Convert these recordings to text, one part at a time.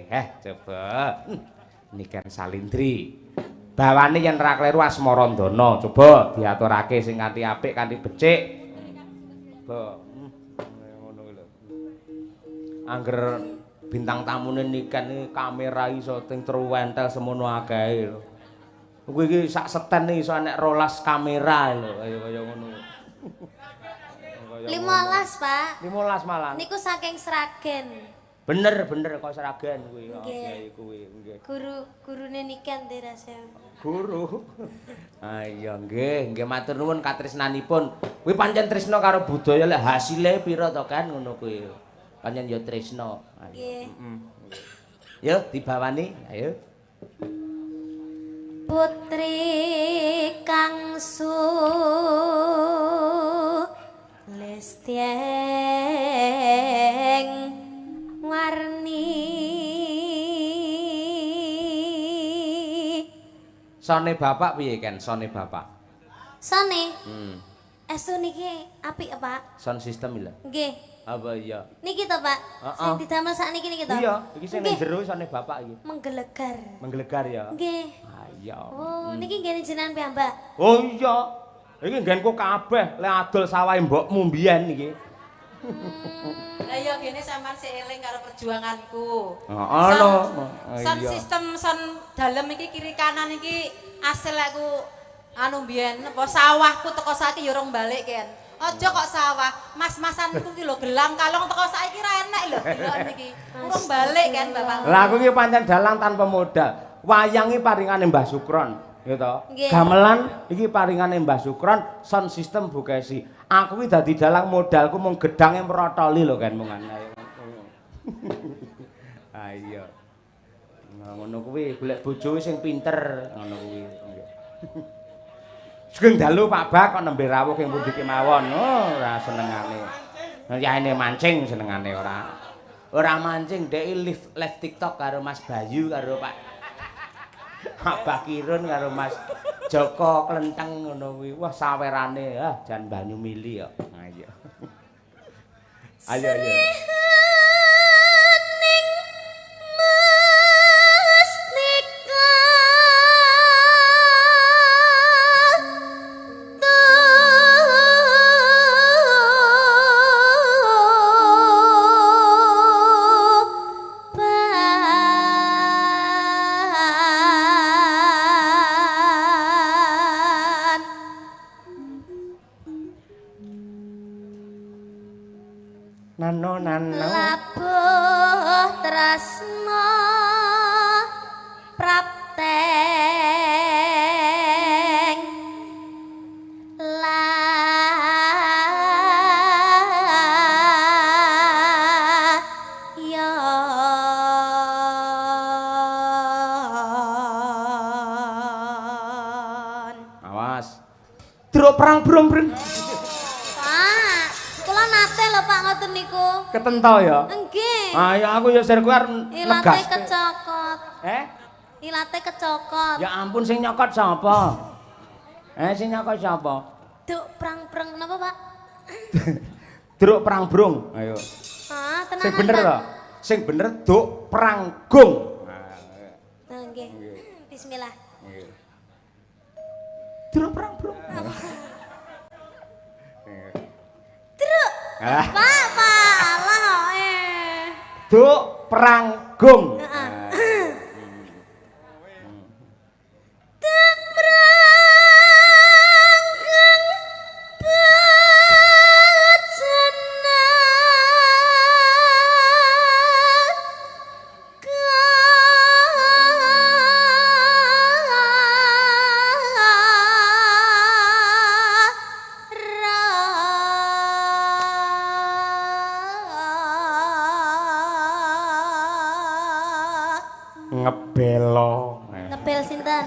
Coba. Niken Salindri. Bawane yen ra kleru Asmarandana. Coba diaturake sing kanthi apik, kanthi becik. Coba. Ngono lho. Angger bintang tamune Niken iki kamera iso ting truwentel semono akehe lho. Kuwi iki sak seten iso enek 12 kamera lho, kaya ngono. 15, Pak. 15 malah. Niku saking Sragen. Bener kok Sragen kuwi. Kiai kuwi nggih. Gurune Niken Terasa. Guru. Ah iya nggih matur nuwun katresnanipun. Kuwi pancen tresna karo budaya lek hasile pira to kan ngono kuwi. Pancen ya tresna. Nggih. Yo dibawani, ayo. Putri Kangsu Lestieng warni Sone bapak piye kan sone bapak? Sone? Esu niki apik Pak? Sound system lho. Nggih. Apa iya? Niki to Pak? Sing didamel sakniki niki to? Iya, iki sing nang jero sone bapak iki. Menggelegar. Menggelegar ya? Nggih. Ah iya. Oh, niki nggene jenengan piyambak. Oh iya. Iki nggenku kabeh lek adol sawahe mbokmu mbiyen iki. Lah iya gene sampean sik eling karo perjuanganku. Heeh lho. Sound sistem sound dalem iki kiri kanan iki asil aku anu mbiyen apa sawahku teko saiki ya urung balik kan. Aja kok sawah, mas-masanku ki lho gelang kalong teko saiki ra enek lho deloken iki. Urung balik kan Bapak. Lah aku iki pancen dalang tanpa modal. Wayang iki paringane Mbah Sukron, ya to. Gamelan iki paringane Mbah Sukron, sound system Bukesi. Aku iki dadi dalang modalku mung gedange mrotoli lho kan mungan. Ah iya. Nah ngono kuwi golek bojo sing pinter, ngono kuwi. Sugeng dalu Pak Bak kok nembe rawuh ing pundi kemawon. Oh, ora senengane. Yaene mancing senengane ora. Ora mancing dhek live TikTok karo Mas Bayu karo Pak Abah Kirun karo Mas Joko Klenteng ngono kuwi. Wah sawerane jan banyu mili kok. Ayo. Ayo. Nano Labuh tresna prapteng layan. Awas. Truk perang brong-brong. Niku ketento ya? Nggih. Ah ya aku ya sir kuwi arep negas. Ilate kecokot. Ilate kecokot. Ya ampun sing nyokot sapa? Sing nyokot sapa? Duk prang-prang napa, Pak? Druk perang-brong. Ayo. Ah, tenanan. Sing bener to? Sing bener duk peranggung. Nah, nggih. Bismillah. Nggih. Druk perang-brong. Truk. Pak, Allah Duk peranggung. Duk peranggung bajana ngebelo. Ngebel sinten?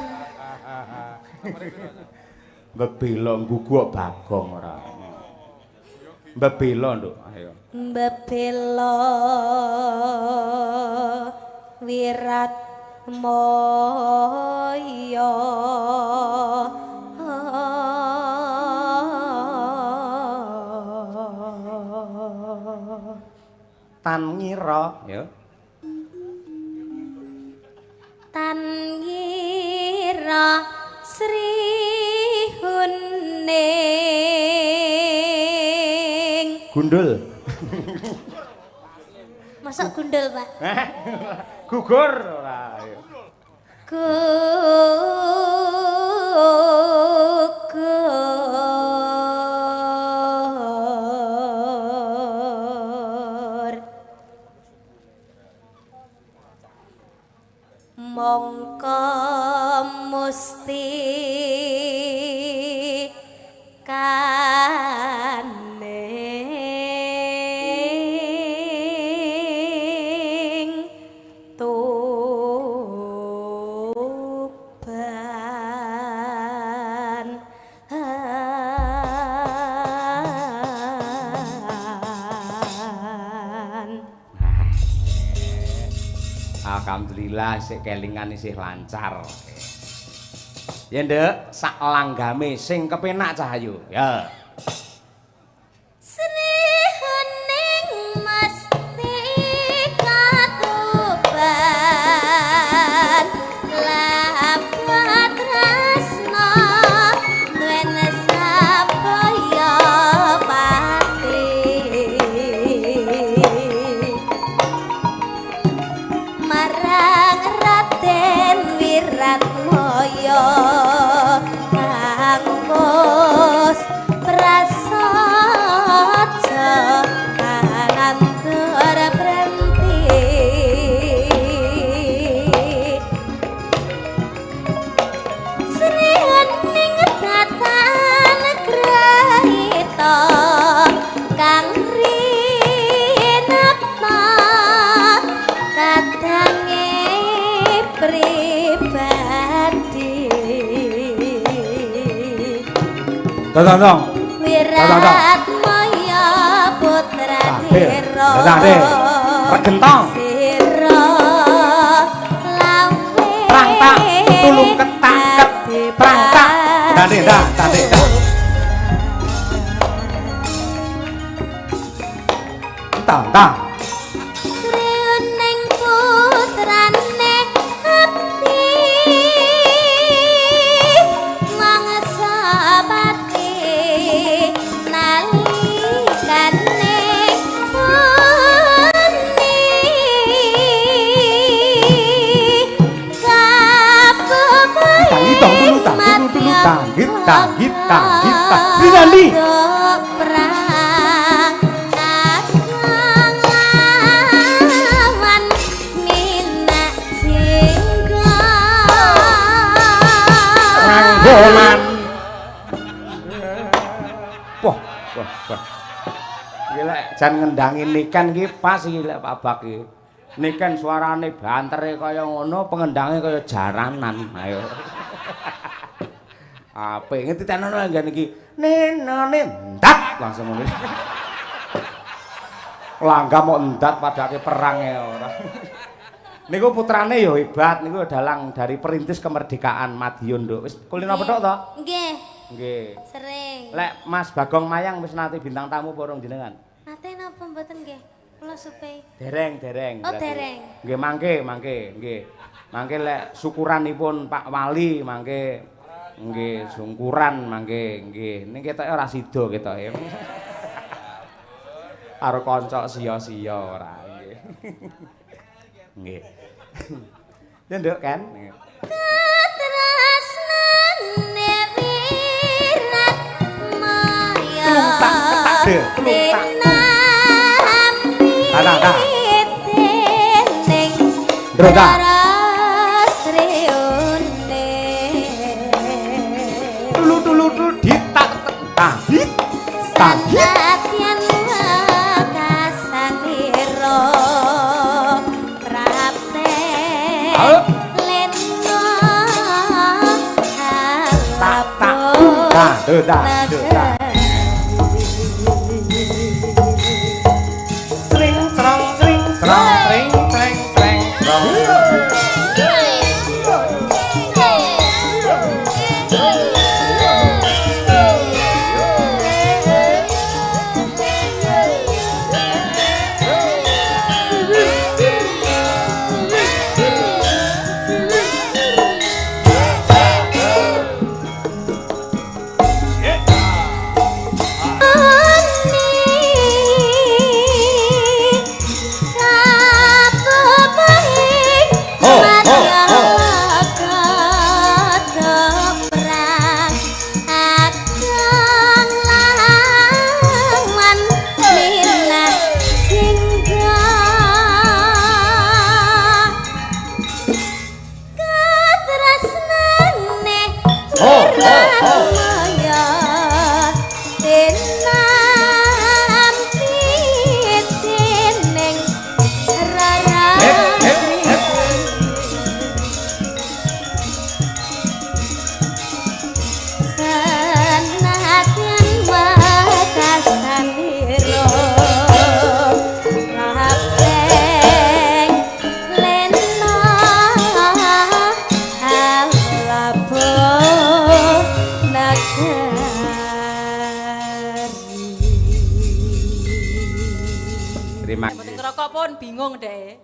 Mbebelo ngguguk Bagong ora. Mbebelo nduk, ayo. Mbebelo wirat moyo tan ngira ya Wira Sri Huning. Gundul. Masa gundul, Pak? Gugur ora. Gugur mongko musti kaning tuban Alhamdulillah isih kelingan isih lancar. Ya ndek, sak langgame sing kepenak Cahayu. Ya. Sri Huning mesti katuban lapat tresna duwene sapaya pati marang Raden Wiratmaya kang bos prasaja kanantur brenti Sri Huning tatan grahita kang rinata kadange pribadi Tong. Wiratmaya putra Dira Regentong. Sira lawe Prangtak tulung ketak prangtak. Tandhe dah. Tang. Sri Huning putrane abdi mangsa pati nalikane puni kabebae Rinandi perang akan minak Ranggolan. Wah. Iki lek jan ngendangi Niken iki pas iki lek Pak Bak iki. Niken suarane bantere kaya ngono, pengendange kaya jaranan. Ayo. Apik ngetitenono ngene iki. Nenone ndak langsung ngono. Langgam mau endat padake perange ora. Niku putrane ya hebat, niku dalang dari perintis kemerdekaan Madiun, Nduk. Wis kulino petok to? Nggih. Nggih. Sering. Lek Mas Bagong Mayang wis nate bintang tamu porong jenengan? Nate napa mboten nggih? Kula supe. Dereng. Oh, berarti. dereng. Nggih mangke, nggih. Mangke lek syukuranipun Pak Wali mangke nggih syukuran mangke nggih. Ning ketoke ora sida ketoke. Karo kanca sia-sia ora nggih. Nggih. Ya nduk kan? Katresnane Wiratmaya Keluntak. Ndroda. Sri Huning Tulu ditak tahit. Sanadyan wakasanira prapten lena halapun Sring serong sring serong sring treng treng serong. Mboten ngerokok pun bingung deh.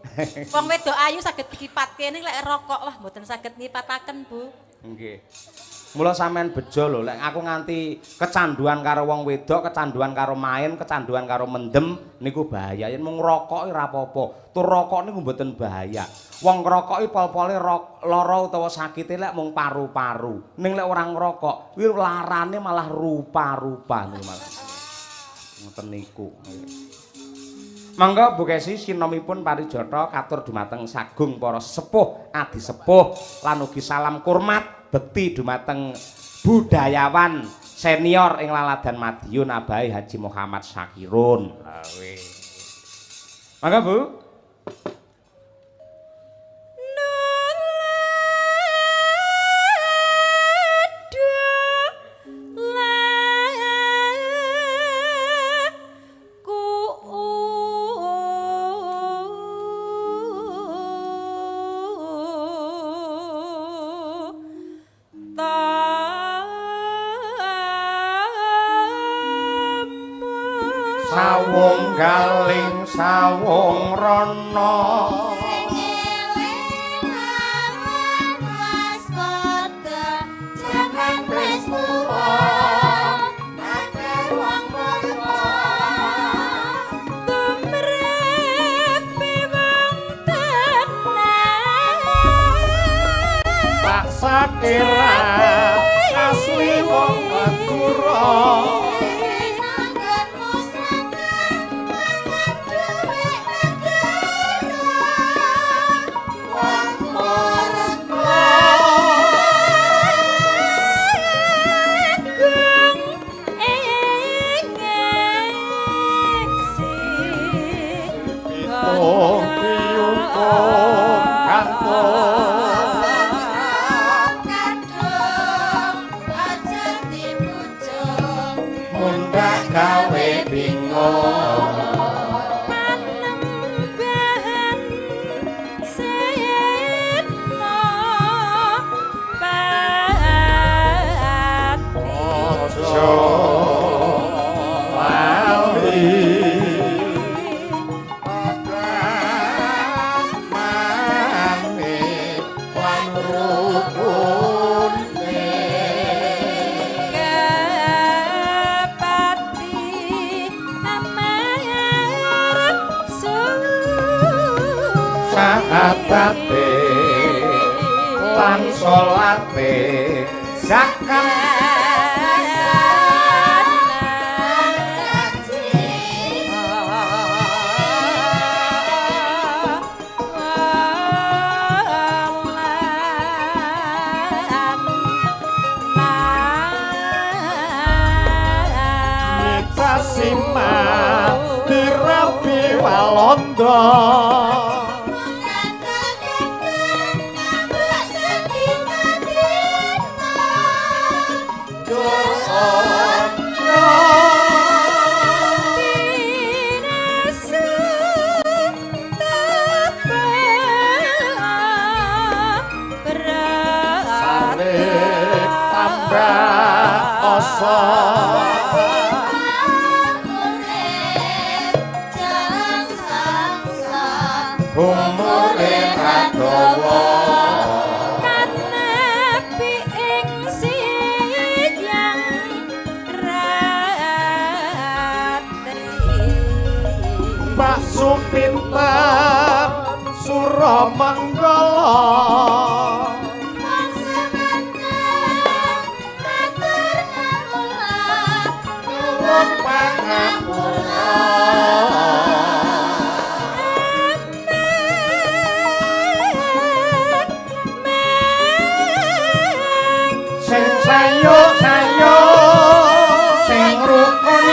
Wong wedok ayu saged dikipatke ning lek rokok wah mboten saged ngipataken, Bu. Nggih. Mula sampean bejo lho, lek aku nganti kecanduan karo wong wedok, kecanduan karo main, kecanduan karo mendem niku bahaya. Yen mung ngrokok ora apa-apa. Tur rokok niku mboten bahaya. Wong ngrokoki pol-pole lara utawa sakite lek mung paru-paru. Ning lek ora ngrokok, kuwi larane malah rupa-rupa niku malah. Ngoten niku. Mangga Bu Kesi sinomipun parijata katur dumateng sagung para sepuh, adi sepuh lan ugi salam kurmat bekti dumateng budayawan senior ing Laladan Madiun Abahe Haji Muhammad Syakirun. Mangga Bu. Sawung galing sawung rana Sing eling awan waspada jangan wis tuwa akeh wong murka tumrepe wong tenan paksa kira asli wong Madura gawe bingung panembahan setno pati ojo lali agramane lan rukune sahabaté lan salate zakat Sima dirabi Walanda umure radawa kanepi ing sidyang ratri Mbak Supinten Suramanggala nuwun pangapura sing sayo sing rukun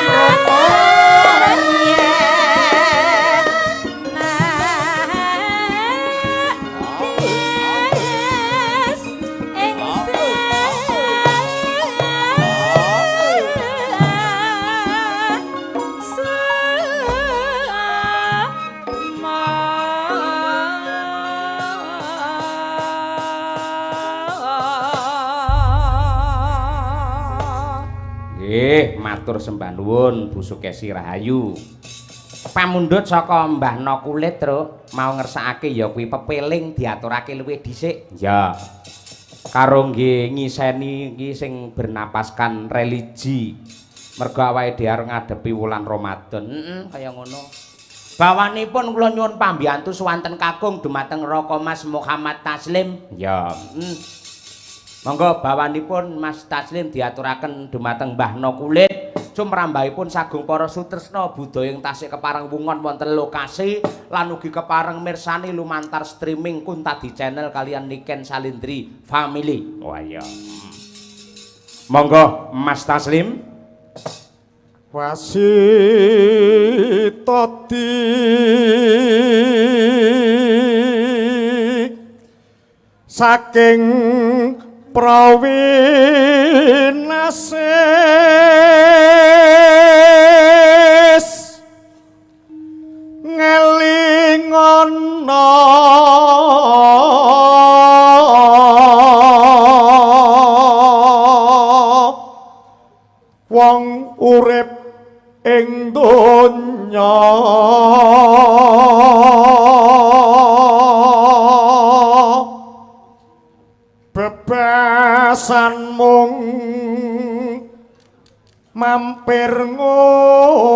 Nggih, matur sembah nuwun Bu Sukesi Rahayu. pamundhut saka Mbah No Kulit Truk mau ngersakake ya kuwi pepeling diaturake luwih dhisik. Ya. Karo nggih ngiseni iki sing bernapaskan religi. Mergo awake dhewe arep ngadepi wulan Ramadan. Kaya ngono. Bawanipun kula nyuwun pambiyantu swanten kakung dumateng Raka Mas Muhammad Taslim. Ya. Monggo bawanipun Mas Taslim diaturaken dumateng Mbah No Kulit. Sumrambahipun sagung para sutresna budaya ing tasih kepareng wungon wonten lokasi lan ugi kepareng mirsani lumantar streaming Kuntadi Channel kalian Niken Salindri Family. Wah ya. Monggo Mas Taslim. Wasitati saking prawinasis ngelingono wong urip ing donya bebasan mung mampir ngombe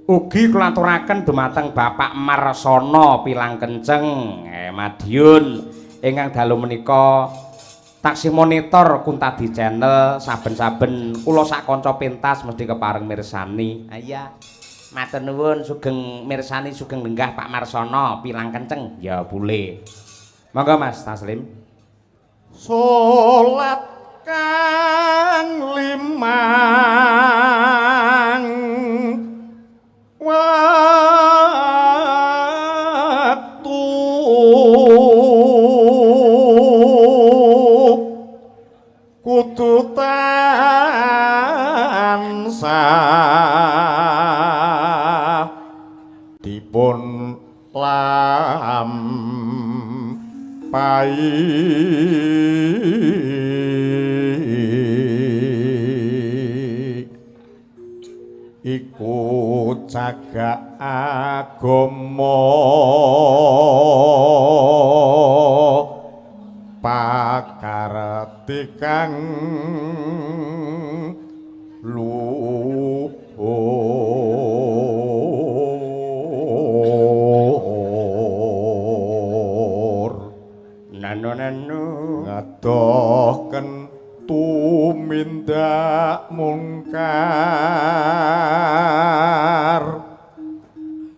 ugi kulaturaken dumateng Bapak Marsana Pilang Kenceng Madiun ingkang dalu menika taksih monitor Kuntadi Channel saben-saben kula sak kanca pentas mesti kepareng mirsani. Iya. Matur nuwun sugeng mirsani sugeng lenggah Pak Marsana Pilang Kenceng. Ya boleh. Monggo Mas Taslim. Salat kang limang waktu kudu tansah dipun lampahi iku cagak agama pakarti kang luhur nanu ngadohken tumindak mungkar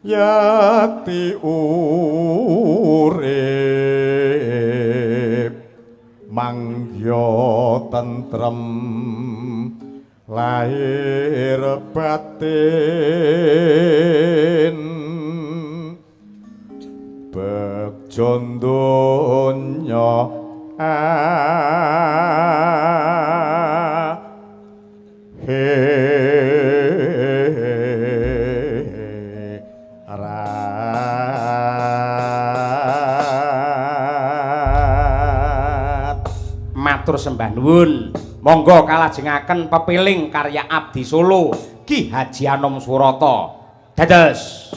yakti urip mangya tentrem lahir batin bekjon donya matur sembah nuwun. Monggo kalajengaken pepiling karya Abdi Solo Ki Haji Anom Surata. Dados.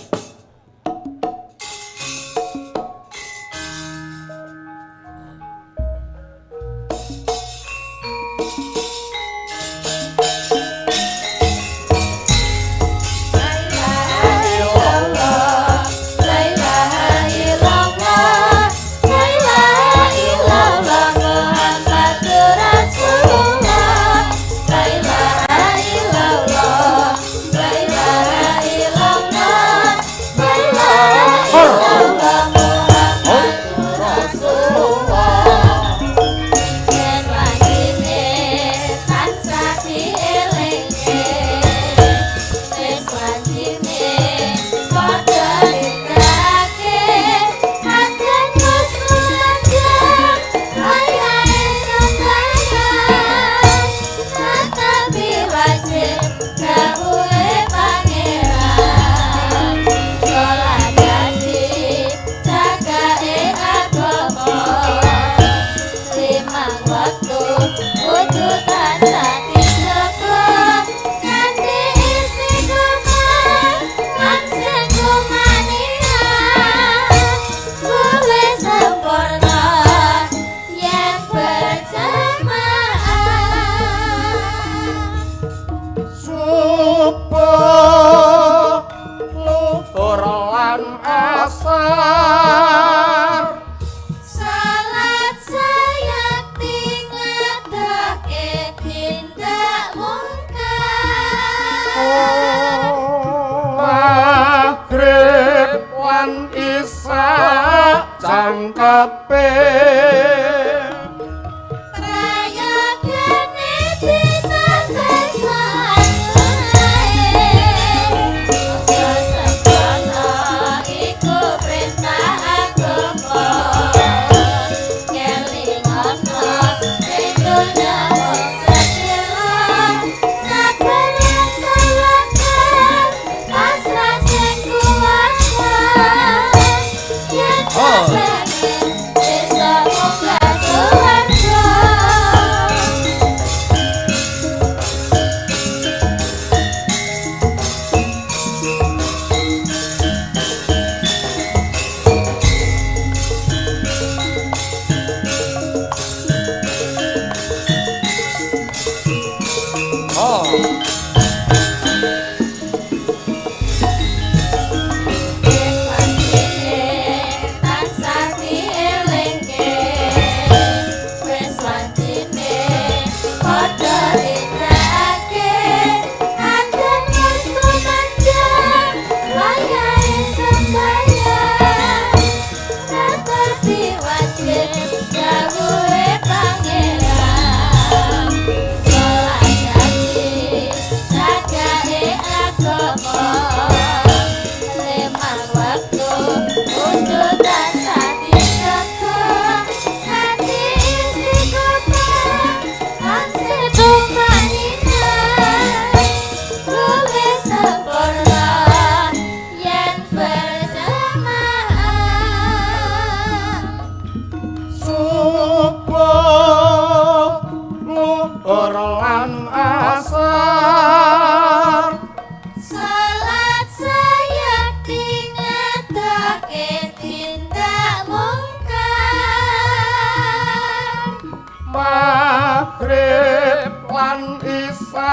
magrib lan isa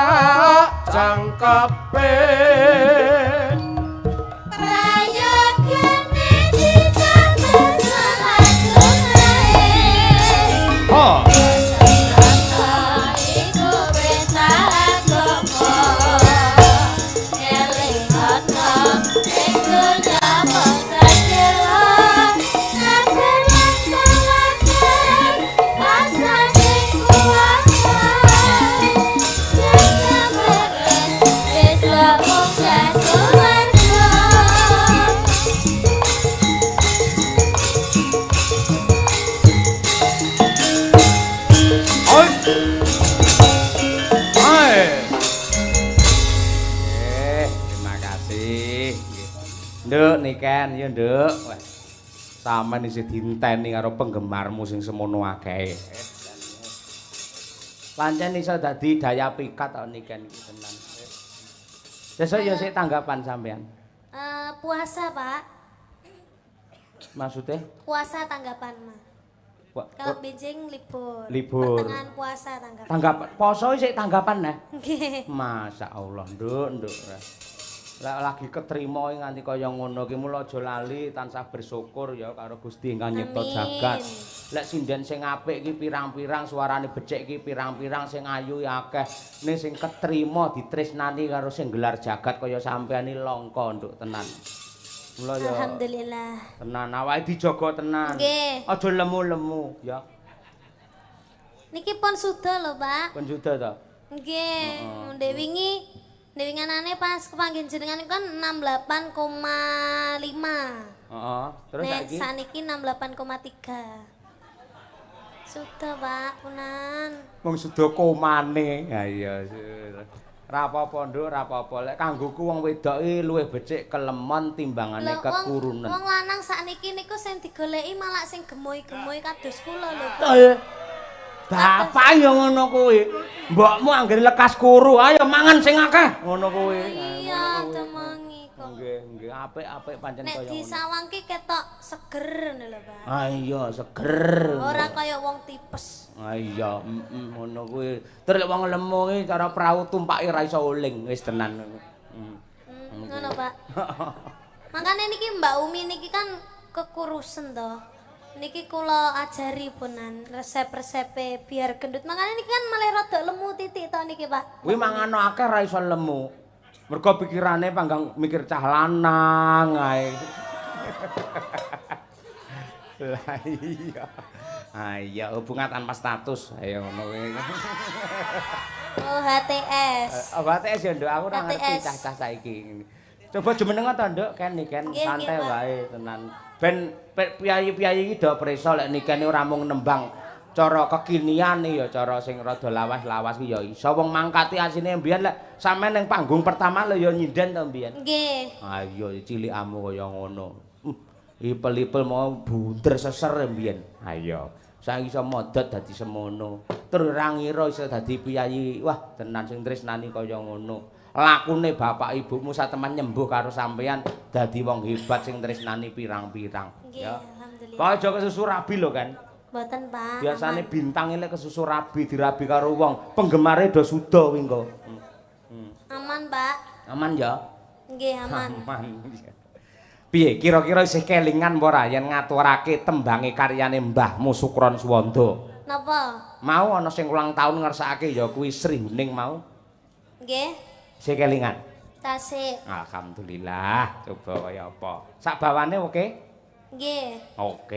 jangkepe Prayogene dicampur salagun rae Oh iku beta agama elingono ing donya sadelo saben salaten asa sing kuasa yen wis mung kasuwarga Oi. Hai. Terima kasih. Nduk Niken, ya Nduk. Wah, sampean isih dinteni karo penggemarmu sing semono akeh. Pancen iso dadi daya pikat kok Niken iki tenan. Sesuk ya sik tanggapan sampean. Puasa, Pak. Maksudnya? Puasa tanggapan, Mas. Kalau Beijing libur. Libur. Pertengahan puasa tanggapan. Tanggapan poso sik tanggapan nah. Nggih. Masya Allah, Nduk. Lah lagi ketrima nganti kaya ngono ki mula aja lali tansah bersyukur ya karo Gusti ingkang nyipta Amin. jagat. Lek sinden sing apik ki pirang-pirang, suarane becik ki pirang-pirang, sing ayu ya akeh. Ning sing ketrima ditresnani karo sing gelar jagat kaya sampeyan iki langka Nduk tenan. Mula ya Alhamdulillah. tenan awake dijaga tenan. Nggih. Aja lemu-lemu ya. Niki pun sudah lho, Pak. Pun sudah to. Nggih. Ndek winginane pas kepanggih jenengan iku kan 68,5. Heeh. Terus Nek saiki saniki 68,3. Sudah, Pak, punan. wong suda komane. Ha iya. Ra apa-apa Nduk, ra apa-apa. Lek kanggoku wong wedok iki luwih becik kelemon timbangane Lho, kekurunan. wong lanang sakniki niku sing digoleki malah sing gemoy-gemoy kados kula lho, Pak. Bapak ya ngono kuwi. Mbokmu anggere lekas kuru, ayo mangan sing akeh. Ngono kuwi. Iya, temangi kok. Nggih, apik-apik pancen Nek kaya ngono. disawangke ketok seger ngono lho, Pak. Ah iya, seger. Ora kaya wong tipes. Ah iya, ngono kuwi. Terus lek wong lemu iki cara prau tumpake ra iso uling, wis tenan ngono. Ngono, Pak. Makane niki Mbak Umi niki kan kekurusen to. Niki kula ajari punan resep-resepe biar gendut. Makane niki kan malah rada lemu titik to niki, Pak. Kuwi mangano akeh ra iso lemu. Mergo pikirane panggang mikir cah lanang ae. Lah iya. Ah iya, hubungan tanpa status. Ayo ngono kuwi. Oh, HTS. HTS ya, Nduk. Aku ora ngerti HTS. cah-cah saiki. Coba jumenengan to, Nduk, Ken Nggih, santai nggih, Pak. wae tenan. Ben piyayi-piyayi iki do preso lek nikene ora mung nembang cara kekinian ya cara sing rada lawas-lawas ki ya iso wong mangkati asine mbiyen lek sampean ning panggung pertama lho ya nyinden to mbiyen. Nggih. Ah iya cilikamu kaya ngono. Ipel-ipel mau bunder seser mbiyen. Ah iya. Saiki iso modot dadi semono. Terus ora ngira iso dadi piyayi. Wah, tenan sing tresnani kaya ngono. Lakune bapak ibumu sateman nyembuh karo sampean dadi wong hebat sing tresnani pirang-pirang. Nggih, Ya. alhamdulillah. Kok aja kesusu rabi lho kan. Mboten, Pak. Biasane aman. bintang lek kesusu rabi dirabi karo wong, penggemare do suda kuwi engko. Aman, Pak. Aman ya? Nggih, aman. Aman. Piye kira-kira isih kelingan apa ora yen ngaturake tembange karyane Mbahmu Sukron Suwanda? Napa? Mau ana sing ulang tahun ngersakake ya kuwi Sri Huning mau. Nggih. Isih kelingan. Tasik. Alhamdulillah. Coba kaya apa? Sak bawane oke? Nggih. Oke.